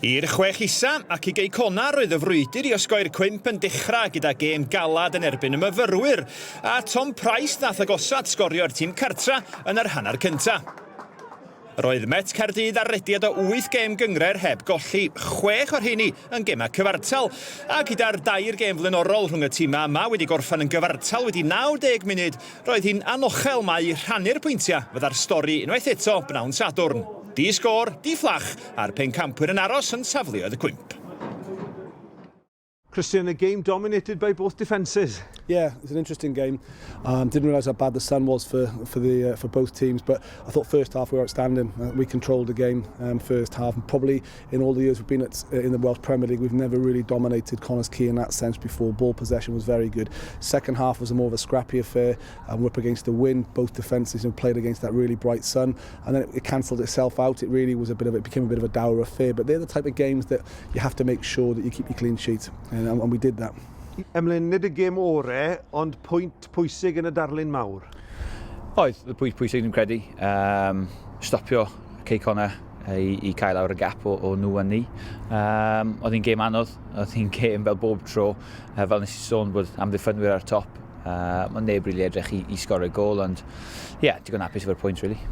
I'r chwech isa ac I Cei Connah roedd y frwydr I osgoi'r cwymp yn dechrau gyda gêm galad yn erbyn y myfyrwyr, a Tom Price nath agosod sgorio'r tîm cartra yn yr hanner cynta. Roedd Met Caerdydd ar rediad o 8 gêm gyngred heb golli, 6 o'r rheini yn gemau cyfartal, a gyda'r 2 gêm flaenorol rhwng y tîmau yma wedi gorffen yn gyfartal wedi 90 munud, roedd hi'n anochel mai rhannu'r pwyntiau fydda'r stori unwaith eto bnawn Sadwrn. Di sgôr, di fflach, a'r pencampwyr yn aros yn safluoedd y cwymp. Christian, a game dominated by both defences. Yeah, it's an interesting game. Didn't realise how bad the sun was for both teams, but I thought first half we were outstanding. We controlled the game first half, and probably in all the years we've been in the Welsh Premier League, we've never really dominated Connah's Quay in that sense before. Ball possession was very good. Second half was more of a scrappy affair. We're up against the wind, both defences played against that really bright sun, and then it cancelled itself out. It really was it became a bit of a dour affair. But they're the type of games that you have to make sure that you keep your clean sheet, and we did that. Emlyn, nid y gêm ore, ond pwynt pwysig yn y darlun mawr. Oedd, y pwynt pwysig dwi'n credu. Stopio Cei Connah I cael lawr y gap o nhw a ni. Oedd hi'n gêm anodd, oedd hi'n gêm fel bob tro. Fel nes I sôn bod amddiffynwyr ar top. Mae'n neb rili edrych I sgorio gol, ond digon hapus efo'r pwynt, really.